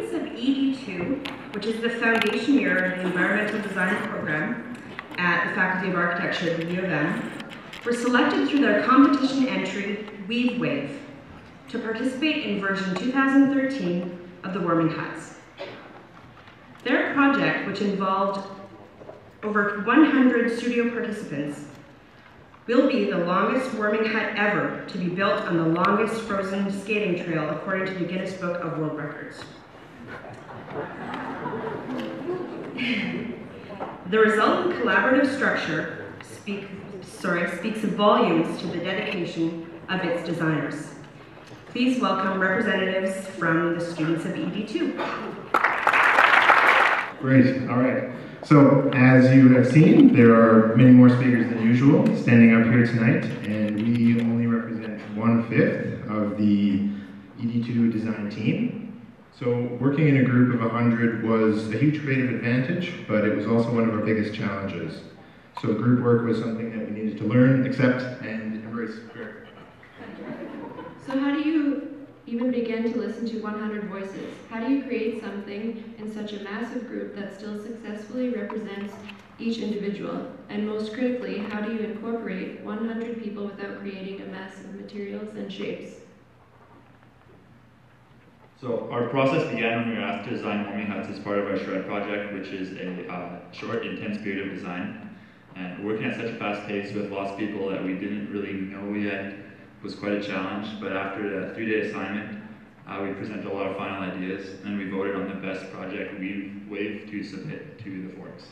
students of ED2, which is the foundation year of the Environmental Design program at the Faculty of Architecture at the U of M, were selected through their competition entry, Weave Wave, to participate in version 2013 of the Warming Huts. Their project, which involved over 100 studio participants, will be the longest warming hut ever to be built on the longest frozen skating trail according to the Guinness Book of World Records. The resultant collaborative structure speaks volumes to the dedication of its designers. Please welcome representatives from the students of ED2. Great, all right. So, as you have seen, there are many more speakers than usual standing up here tonight, and we only represent 1/5 of the ED2 design team. So, working in a group of 100 was a huge creative advantage, but it was also one of our biggest challenges. So, group work was something that we needed to learn, accept, and embrace. So how do you even begin to listen to 100 voices? How do you create something in such a massive group that still successfully represents each individual? And most critically, how do you incorporate 100 people without creating a mess of materials and shapes? So our process began when we were asked to design warming huts as part of our Shred project, which is a short, intense period of design. And working at such a fast pace with lots of people that we didn't really know yet was quite a challenge, but after the 3-day assignment, we presented a lot of final ideas, and we voted on the best project Weave Wave to submit to the Forks.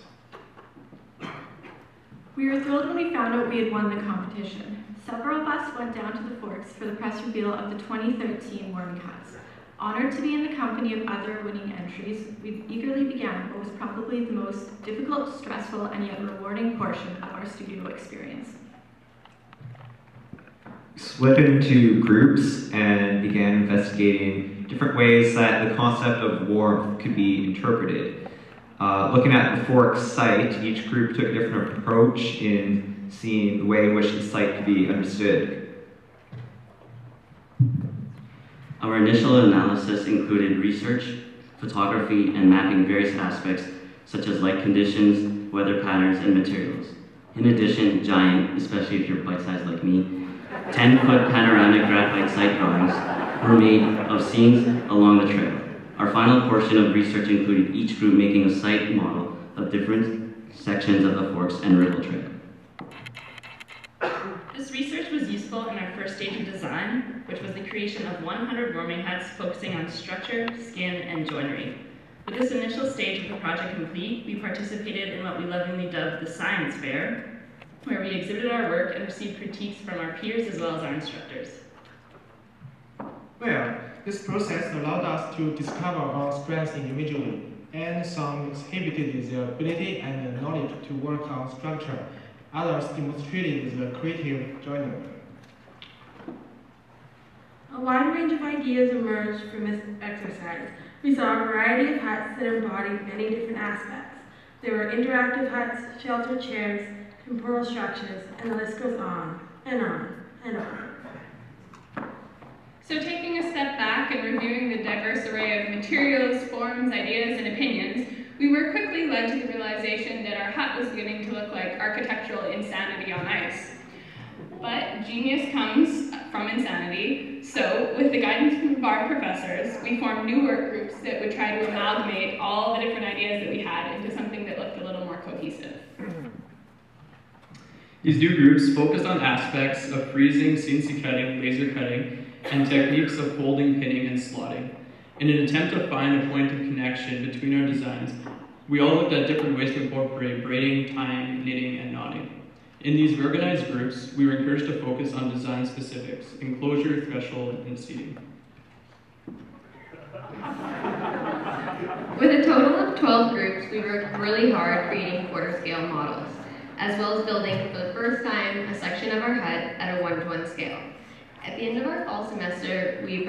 We were thrilled when we found out we had won the competition. Several of us went down to the Forks for the press reveal of the 2013 Warming Huts. Honored to be in the company of other winning entries, we eagerly began what was probably the most difficult, stressful, and yet rewarding portion of our studio experience. Split into groups and began investigating different ways that the concept of warmth could be interpreted. Looking at the Forks site, each group took a different approach in seeing the way in which the site could be understood. Our initial analysis included research, photography, and mapping various aspects such as light conditions, weather patterns, and materials. In addition, giant, especially if you're bite-sized like me, 10-foot panoramic graphite site drawings were made of scenes along the trail. Our final portion of research included each group making a site model of different sections of the Forks and Riddle Trail. This research was useful in our first stage of design, which was the creation of 100 warming huts focusing on structure, skin, and joinery. With this initial stage of the project complete, we participated in what we lovingly dubbed the Science Fair, where we exhibited our work and received critiques from our peers as well as our instructors. Well, this process allowed us to discover our strengths individually, and some exhibited their ability and knowledge to work on structure. Others demonstrated the creative joinery. A wide range of ideas emerged from this exercise. We saw a variety of huts that embodied many different aspects. There were interactive huts, shelter chairs, temporal structures, and the list goes on and on and on. So taking a step back and reviewing the diverse array of materials, forms, ideas, and opinions, we were quickly led to the realization that our hut was beginning to look like architectural insanity on ice. But genius comes from insanity, so with the guidance from our professors, we formed new work groups that would try to amalgamate all the different ideas that we had into something that looked a little more cohesive. These new groups focused on aspects of freezing, CNC cutting, laser cutting, and techniques of folding, pinning, and slotting. In an attempt to find a point of connection between our designs, we all looked at different ways to incorporate braiding, tying, knitting, and knotting. In these organized groups, we were encouraged to focus on design specifics, enclosure, threshold, and seating. With a total of 12 groups, we worked really hard creating quarter-scale models, as well as building, for the first time, a section of our hut at a 1-to-1 scale. At the end of our fall semester, we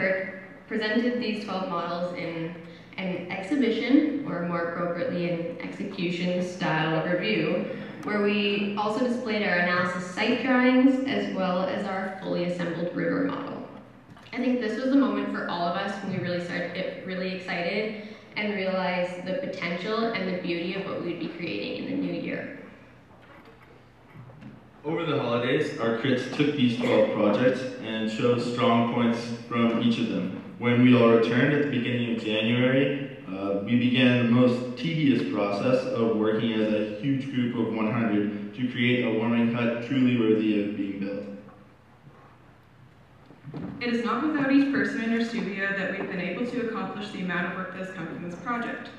presented these 12 models in an exhibition, or more appropriately, an execution style review, where we also displayed our analysis site drawings, as well as our fully assembled river model. I think this was the moment for all of us when we really started to get really excited and realize the potential and the beauty of what we'd be creating in the new year. Over the holidays, our crits took these 12 projects and showed strong points from each of them. When we all returned at the beginning of January, we began the most tedious process of working as a huge group of 100 to create a warming hut truly worthy of being built. It is not without each person in our studio that we've been able to accomplish the amount of work that has come from this project.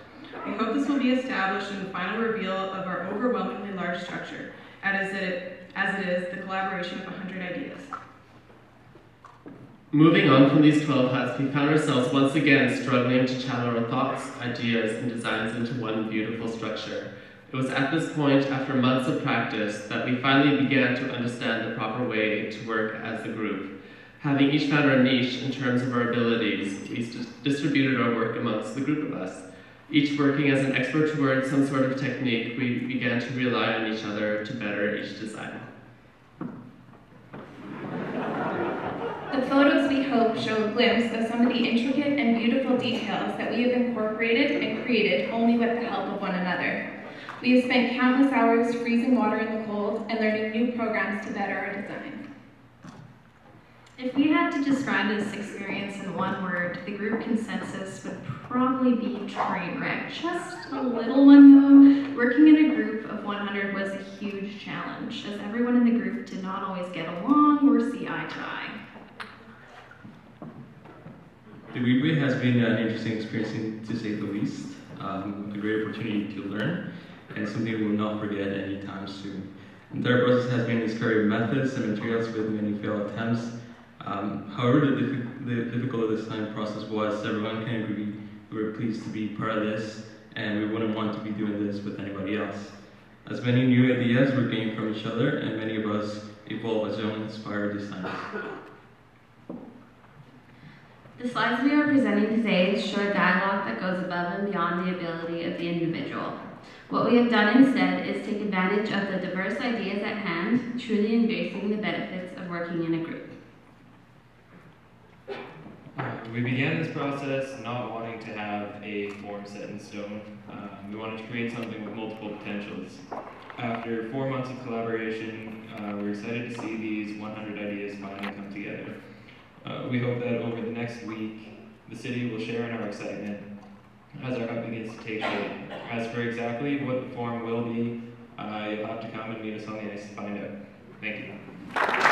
We hope this will be established in the final reveal of our overwhelmingly large structure, as it is the collaboration of 100 ideas. Moving on from these 12 huts, we found ourselves once again struggling to channel our thoughts, ideas, and designs into one beautiful structure. It was at this point, after months of practice, that we finally began to understand the proper way to work as a group. Having each found our niche in terms of our abilities, we distributed our work amongst the group of us. Each working as an expert toward some sort of technique, we began to rely on each other to better each design. The photos, we hope, show a glimpse of some of the intricate and beautiful details that we have incorporated and created only with the help of one another. We have spent countless hours freezing water in the cold and learning new programs to better our design. If we had to describe this experience in one word, the group consensus would probably be train wreck. Just a little one though. Working in a group of 100 was a huge challenge, as everyone in the group did not always get along or see eye to eye. The Weebway has been an interesting experience, to say the least. A great opportunity to learn, and something we will not forget anytime soon. The entire process has been discovered methods and materials with many failed attempts. However, the difficult design process was, everyone can agree we were pleased to be part of this, and we wouldn't want to be doing this with anybody else. As many new ideas were gained from each other, and many of us evolved as young inspired designers. The slides we are presenting today show a dialogue that goes above and beyond the ability of the individual. What we have done instead is take advantage of the diverse ideas at hand, truly embracing the benefits of working in a group. We began this process not wanting to have a form set in stone. We wanted to create something with multiple potentials. After 4 months of collaboration, we're excited to see these 100 ideas finally come together. We hope that over the next week, the city will share in our excitement as our hub begins to take shape. As for exactly what the form will be, you'll have to come and meet us on the ice to find out. Thank you.